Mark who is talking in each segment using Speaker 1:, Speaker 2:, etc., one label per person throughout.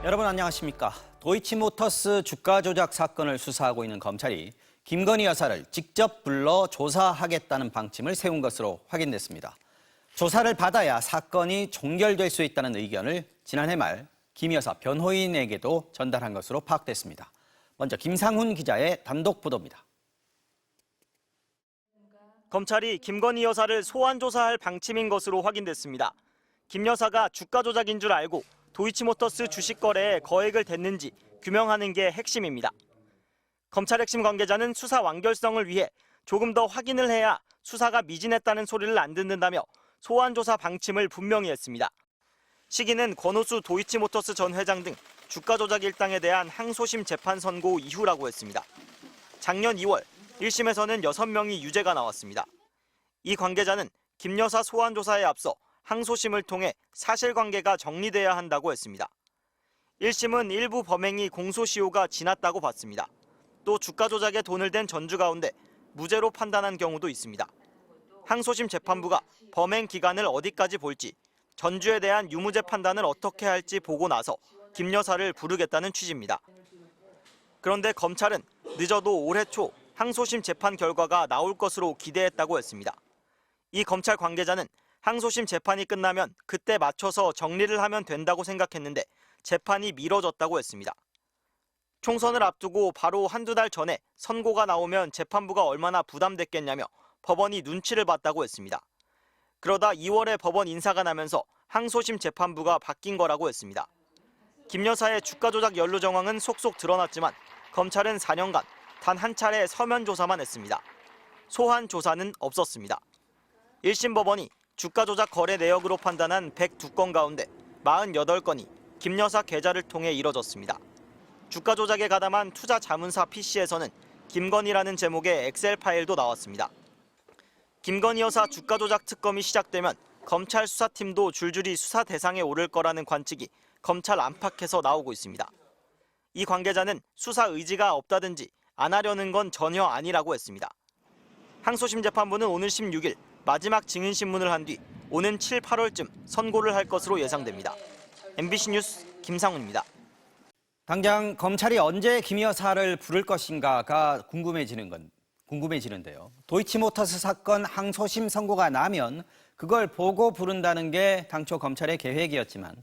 Speaker 1: 여러분 안녕하십니까. 도이치모터스 주가 조작 사건을 수사하고 있는 검찰이 김건희 여사를 직접 불러 조사하겠다는 방침을 세운 것으로 확인됐습니다. 조사를 받아야 사건이 종결될 수 있다는 의견을 지난해 말 김 여사 변호인에게도 전달한 것으로 파악됐습니다. 먼저 김상훈 기자의 단독 보도입니다.
Speaker 2: 검찰이 김건희 여사를 소환 조사할 방침인 것으로 확인됐습니다. 김 여사가 주가 조작인 줄 알고 도이치모터스 주식 거래에 거액을 댔는지 규명하는 게 핵심입니다. 검찰 핵심 관계자는 수사 완결성을 위해 조금 더 확인을 해야 수사가 미진했다는 소리를 안 듣는다며 소환 조사 방침을 분명히 했습니다. 시기는 권오수 도이치모터스 전 회장 등 주가 조작 일당에 대한 항소심 재판 선고 이후라고 했습니다. 작년 2월 1심에서는 6명이 유죄가 나왔습니다. 이 관계자는 김 여사 소환 조사에 앞서 항소심을 통해 사실관계가 정리돼야 한다고 했습니다. 1심은 일부 범행이 공소시효가 지났다고 봤습니다. 또 주가 조작에 돈을 댄 전주 가운데 무죄로 판단한 경우도 있습니다. 항소심 재판부가 범행 기간을 어디까지 볼지, 전주에 대한 유무죄 판단을 어떻게 할지 보고 나서 김 여사를 부르겠다는 취지입니다. 그런데 검찰은 늦어도 올해 초 항소심 재판 결과가 나올 것으로 기대했다고 했습니다. 이 검찰 관계자는 항소심 재판이 끝나면 그때 맞춰서 정리를 하면 된다고 생각했는데 재판이 미뤄졌다고 했습니다. 총선을 앞두고 바로 한두 달 전에 선고가 나오면 재판부가 얼마나 부담됐겠냐며 법원이 눈치를 봤다고 했습니다. 그러다 2월에 법원 인사가 나면서 항소심 재판부가 바뀐 거라고 했습니다. 김 여사의 주가 조작 연루 정황은 속속 드러났지만 검찰은 4년간 단 한 차례 서면 조사만 했습니다. 소환 조사는 없었습니다. 1심 법원이 주가 조작 거래 내역으로 판단한 102건 가운데 48건이 김 여사 계좌를 통해 이뤄졌습니다. 주가 조작에 가담한 투자 자문사 PC에서는 김건희라는 제목의 엑셀 파일도 나왔습니다. 김건희 여사 주가 조작 특검이 시작되면 검찰 수사팀도 줄줄이 수사 대상에 오를 거라는 관측이 검찰 안팎에서 나오고 있습니다. 이 관계자는 수사 의지가 없다든지 안 하려는 건 전혀 아니라고 했습니다. 항소심 재판부는 오늘 16일 마지막 증인신문을 한 뒤 오는 7, 8월쯤 선고를 할 것으로 예상됩니다. MBC 뉴스 김상훈입니다.
Speaker 1: 당장 검찰이 언제 김 여사를 부를 것인가가 궁금해지는데요. 도이치모터스 사건 항소심 선고가 나면 그걸 보고 부른다는 게 당초 검찰의 계획이었지만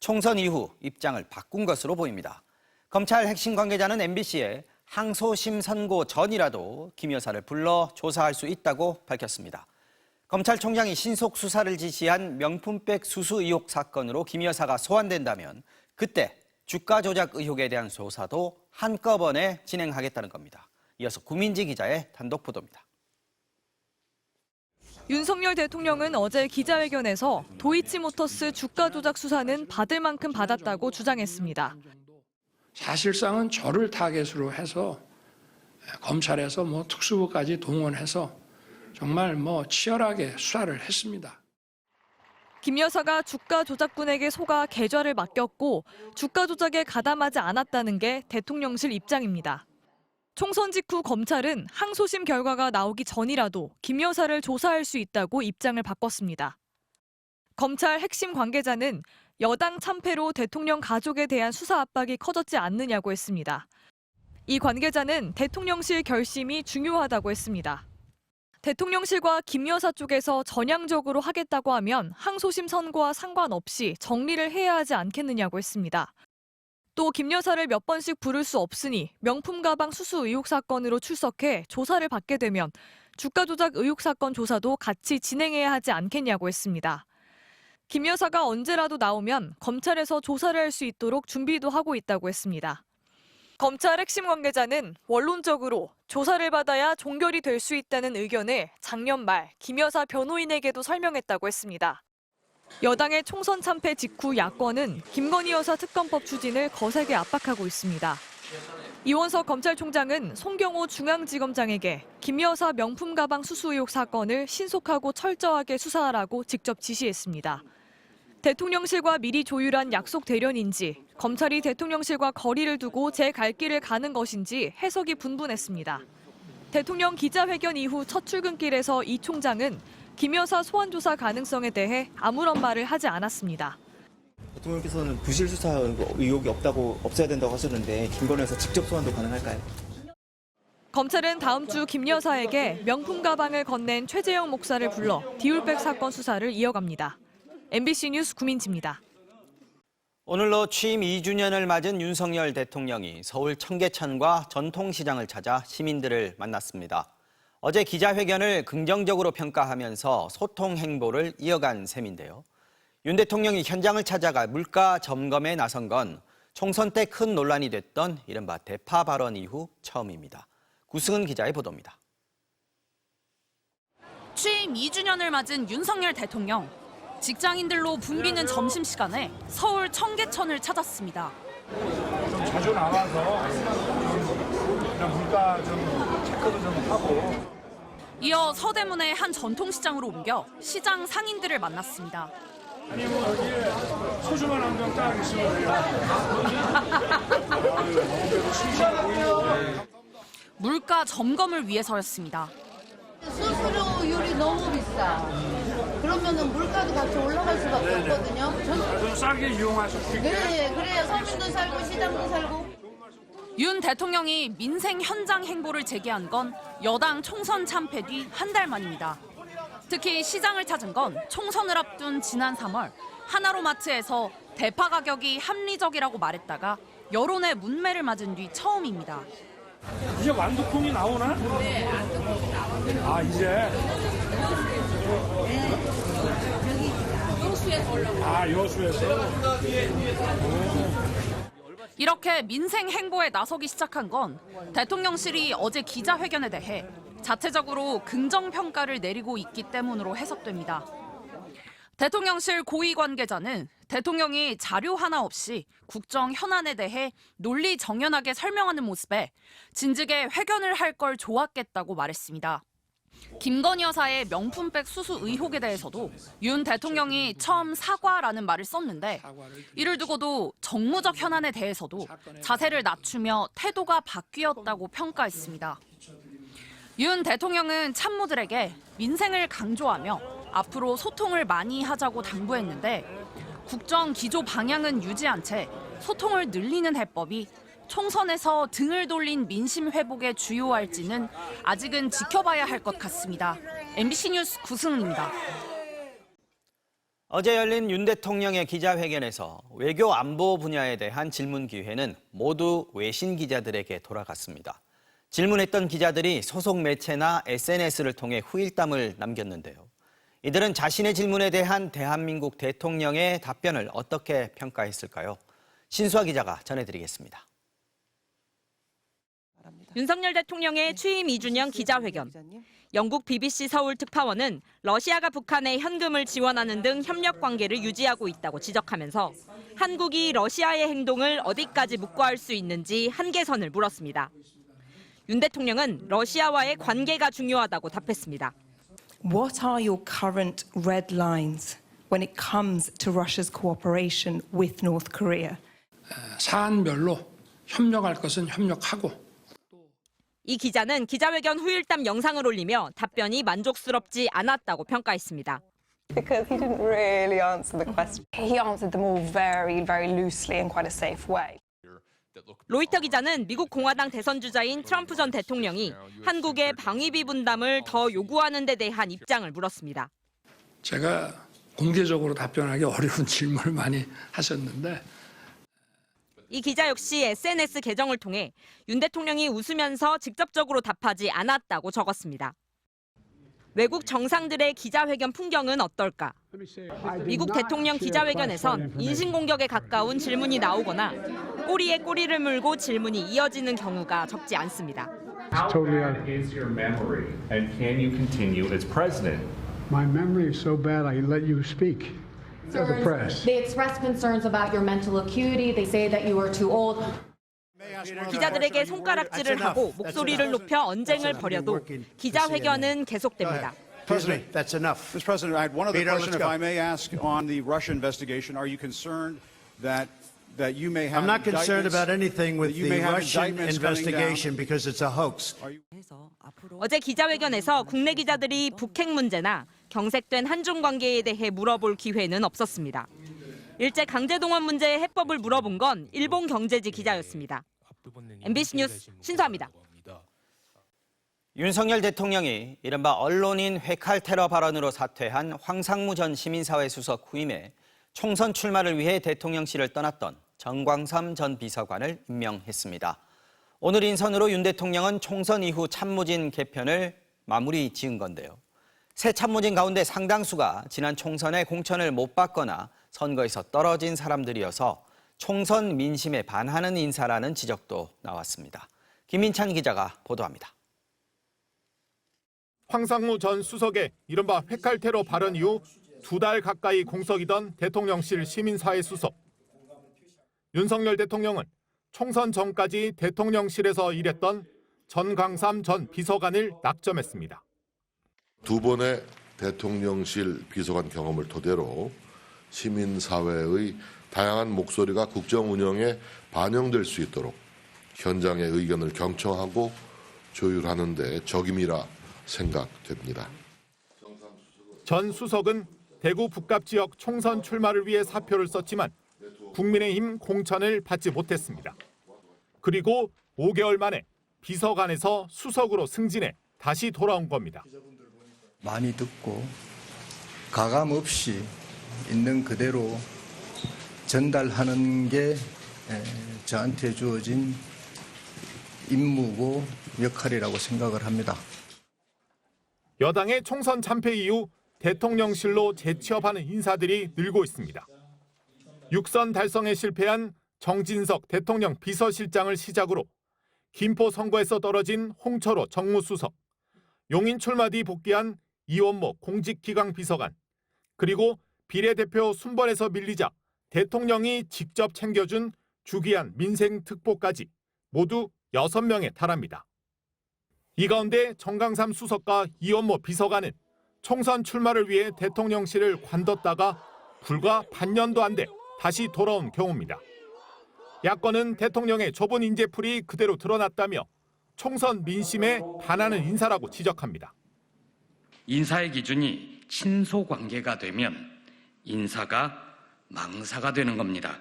Speaker 1: 총선 이후 입장을 바꾼 것으로 보입니다. 검찰 핵심 관계자는 MBC에 항소심 선고 전이라도 김 여사를 불러 조사할 수 있다고 밝혔습니다. 검찰총장이 신속 수사를 지시한 명품백 수수 의혹 사건으로 김 여사가 소환된다면 그때 주가 조작 의혹에 대한 조사도 한꺼번에 진행하겠다는 겁니다. 이어서 구민지 기자의 단독 보도입니다.
Speaker 3: 윤석열 대통령은 어제 기자회견에서 도이치모터스 주가 조작 수사는 받을 만큼 받았다고 주장했습니다.
Speaker 4: 사실상은 저를 타겟으로 해서 검찰에서 특수부까지 동원해서 정말 치열하게 수사를 했습니다.
Speaker 3: 김 여사가 주가 조작꾼에게 속아 계좌를 맡겼고 주가 조작에 가담하지 않았다는 게 대통령실 입장입니다. 총선 직후 검찰은 항소심 결과가 나오기 전이라도 김 여사를 조사할 수 있다고 입장을 바꿨습니다. 검찰 핵심 관계자는 여당 참패로 대통령 가족에 대한 수사 압박이 커졌지 않느냐고 했습니다. 이 관계자는 대통령실 결심이 중요하다고 했습니다. 대통령실과 김 여사 쪽에서 전향적으로 하겠다고 하면 항소심 선고와 상관없이 정리를 해야 하지 않겠느냐고 했습니다. 또 김 여사를 몇 번씩 부를 수 없으니 명품 가방 수수 의혹 사건으로 출석해 조사를 받게 되면 주가 조작 의혹 사건 조사도 같이 진행해야 하지 않겠냐고 했습니다. 김 여사가 언제라도 나오면 검찰에서 조사를 할 수 있도록 준비도 하고 있다고 했습니다. 검찰 핵심 관계자는 원론적으로 조사를 받아야 종결이 될 수 있다는 의견을 작년 말 김 여사 변호인에게도 설명했다고 했습니다. 여당의 총선 참패 직후 야권은 김건희 여사 특검법 추진을 거세게 압박하고 있습니다. 이원석 검찰총장은 송경호 중앙지검장에게 김 여사 명품 가방 수수 의혹 사건을 신속하고 철저하게 수사하라고 직접 지시했습니다. 대통령실과 미리 조율한 약속 대련인지 검찰이 대통령실과 거리를 두고 제 갈 길을 가는 것인지 해석이 분분했습니다. 대통령 기자회견 이후 첫 출근길에서 이 총장은 김 여사 소환 조사 가능성에 대해 아무런 말을 하지 않았습니다.
Speaker 5: 대통령께서는 부실 수사 의혹이 없어야 된다고 하셨는데 김건희 여사 직접 소환도 가능할까요?
Speaker 3: 검찰은 다음 주 김 여사에게 명품 가방을 건넨 최재형 목사를 불러 디올백 사건 수사를 이어갑니다. MBC 뉴스 구민지입니다.
Speaker 1: 오늘로 취임 2주년을 맞은 윤석열 대통령이 서울 청계천과 전통시장을 찾아 시민들을 만났습니다. 어제 기자회견을 긍정적으로 평가하면서 소통 행보를 이어간 셈인데요. 윤 대통령이 현장을 찾아가 물가 점검에 나선 건 총선 때 큰 논란이 됐던 이른바 대파 발언 이후 처음입니다. 구승은 기자의 보도입니다.
Speaker 6: 취임 2주년을 맞은 윤석열 대통령. 직장인들로 붐비는 점심시간에 서울 청계천을 찾았습니다.
Speaker 7: 좀 자주 나와서 이런 물가 좀 체크도 좀 하고.
Speaker 6: 이어 서대문의 한 전통시장으로 옮겨 시장 상인들을 만났습니다.
Speaker 7: 아니면 여기에 소주만 한 병 딱 있으면 돼요.
Speaker 6: 물가 점검을 위해서였습니다.
Speaker 8: 수수료율이 너무 비싸. 그러면은 물가도 같이 올라갈 수밖에 없거든요.
Speaker 7: 좀 싸게 이용하실 수 있게.
Speaker 8: 네, 그래야 서민도 살고 시장도 살고.
Speaker 6: 윤 대통령이 민생 현장 행보를 재개한 건 여당 총선 참패 뒤 한 달 만입니다. 특히 시장을 찾은 건 총선을 앞둔 지난 3월 하나로마트에서 대파 가격이 합리적이라고 말했다가 여론의 문매를 맞은 뒤 처음입니다.
Speaker 7: 이제 완두콩이 나오나? 네, 완두콩이 나오나. 아, 이제? 여수에서 올라오고. 아, 여수에서?
Speaker 6: 이렇게 민생 행보에 나서기 시작한 건 대통령실이 어제 기자회견에 대해 자체적으로 긍정평가를 내리고 있기 때문으로 해석됩니다. 대통령실 고위 관계자는 대통령이 자료 하나 없이 국정 현안에 대해 논리 정연하게 설명하는 모습에 진즉에 회견을 할 걸 좋았겠다고 말했습니다. 김건희 여사의 명품백 수수 의혹에 대해서도 윤 대통령이 처음 사과라는 말을 썼는데 이를 두고도 정무적 현안에 대해서도 자세를 낮추며 태도가 바뀌었다고 평가했습니다. 윤 대통령은 참모들에게 민생을 강조하며 앞으로 소통을 많이 하자고 당부했는데 국정 기조 방향은 유지한 채 소통을 늘리는 해법이 총선에서 등을 돌린 민심 회복에 주요할지는 아직은 지켜봐야 할 것 같습니다. MBC 뉴스 구승은입니다.
Speaker 1: 어제 열린 윤 대통령의 기자회견에서 외교 안보 분야에 대한 질문 기회는 모두 외신 기자들에게 돌아갔습니다. 질문했던 기자들이 소속 매체나 SNS를 통해 후일담을 남겼는데요. 이들은 자신의 질문에 대한 대한민국 대통령의 답변을 어떻게 평가했을까요? 신수아 기자가 전해드리겠습니다.
Speaker 9: 윤석열 대통령의 취임 2주년 기자회견. 영국 BBC 서울 특파원은 러시아가 북한에 현금을 지원하는 등 협력 관계를 유지하고 있다고 지적하면서 한국이 러시아의 행동을 어디까지 묵과할 수 있는지 한계선을 물었습니다. 윤 대통령은 러시아와의 관계가 중요하다고 답했습니다.
Speaker 10: What are your current red lines when it comes to Russia's cooperation with North Korea?
Speaker 4: 사안별로 협력할 것은 협력하고.
Speaker 9: 이 기자는 기자회견 후일담 영상을 올리며 답변이 만족스럽지 않았다고 평가했습니다.
Speaker 11: Because he didn't really answer the question. He answered them all very, very loosely in quite a safe way.
Speaker 9: 로이터 기자는 미국 공화당 대선 주자인 트럼프 전 대통령이 한국의 방위비 분담을 더 요구하는 데 대한 입장을 물었습니다.
Speaker 4: 제가 공개적으로 답변하기 어려운 질문을 많이 하셨는데
Speaker 9: 이 기자 역시 SNS 계정을 통해 윤 대통령이 웃으면서 직접적으로 답하지 않았다고 적었습니다. 외국 정상들의 기자회견 풍경은 어떨까? 미국 대통령 기자회견에선 인신공격에 가까운 질문이 나오거나 꼬리에 꼬리를 물고 질문이 이어지는 경우가 적지 않습니다.
Speaker 12: How is your memory, and can you continue as president?
Speaker 7: My memory is so bad I let you speak to the press.
Speaker 13: They express concerns about your mental acuity. They say that you are too old.
Speaker 9: 기자들에게 손가락질을 하고 목소리를 높여 언쟁을 벌여도 기자회견은 계속됩니다.
Speaker 14: President, that's enough. Mr. President, I had one other question, if I may ask, on the Russia investigation. Are you concerned that you may have?
Speaker 15: I'm not concerned about anything with the Russian investigation because it's a hoax.
Speaker 9: 어제 기자회견에서 국내 기자들이 북핵 문제나 경색된 한중 관계에 대해 물어볼 기회는 없었습니다. 일제 강제동원 문제의 해법을 물어본 건 일본 경제지 기자였습니다. MBC 뉴스 신수아입니다.
Speaker 1: 윤석열 대통령이 이른바 언론인 회칼 테러 발언으로 사퇴한 황상무 전 시민사회 수석 후임에 총선 출마를 위해 대통령실을 떠났던 정광삼 전 비서관을 임명했습니다. 오늘 인선으로 윤 대통령은 총선 이후 참모진 개편을 마무리 지은 건데요. 새 참모진 가운데 상당수가 지난 총선에 공천을 못 받거나 선거에서 떨어진 사람들이어서 총선 민심에 반하는 인사라는 지적도 나왔습니다. 김민찬 기자가 보도합니다.
Speaker 16: 황상무 전 수석의 이른바 회칼 테러 발언 이후 2달 가까이 공석이던 대통령실 시민사회 수석. 윤석열 대통령은 총선 전까지 대통령실에서 일했던 전광삼 전 비서관을 낙점했습니다.
Speaker 17: 2번의 대통령실 비서관 경험을 토대로 시민사회의 다양한 목소리가 국정 운영에 반영될 수 있도록 현장의 의견을 경청하고 조율하는 데 적임이라 생각됩니다.
Speaker 16: 전 수석은 대구 북갑 지역 총선 출마를 위해 사표를 썼지만 국민의힘 공천을 받지 못했습니다. 그리고 5개월 만에 비서관에서 수석으로 승진해 다시 돌아온 겁니다.
Speaker 18: 많이 듣고 가감 없이 있는 그대로 전달하는 게 저한테 주어진 임무고 역할이라고 생각을 합니다.
Speaker 16: 여당의 총선 참패 이후 대통령실로 재취업하는 인사들이 늘고 있습니다. 6선 달성에 실패한 정진석 대통령 비서실장을 시작으로 김포 선거에서 떨어진 홍철호 정무수석, 용인 출마 뒤 복귀한 이원모 공직기강 비서관, 그리고 비례대표 순번에서 밀리자 대통령이 직접 챙겨준 주기한 민생특보까지 모두 6명에 달합니다. 이 가운데 정광삼 수석과 이원모 비서관은 총선 출마를 위해 대통령실을 관뒀다가 불과 반년도 안 돼 다시 돌아온 경우입니다. 야권은 대통령의 좁은 인재풀이 그대로 드러났다며 총선 민심에 반하는 인사라고 지적합니다.
Speaker 19: 인사의 기준이 친소관계가 되면 인사가 망사가 되는 겁니다.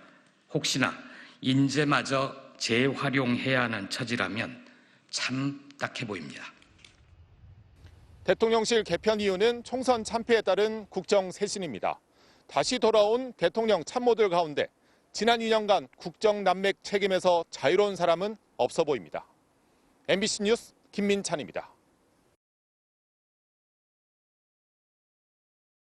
Speaker 19: 혹시나 인재마저 재활용해야 하는 처지라면 참 딱해 보입니다.
Speaker 16: 대통령실 개편 이유는 총선 참패에 따른 국정 쇄신입니다. 다시 돌아온 대통령 참모들 가운데 지난 2년간 국정 난맥 책임에서 자유로운 사람은 없어 보입니다. MBC 뉴스 김민찬입니다.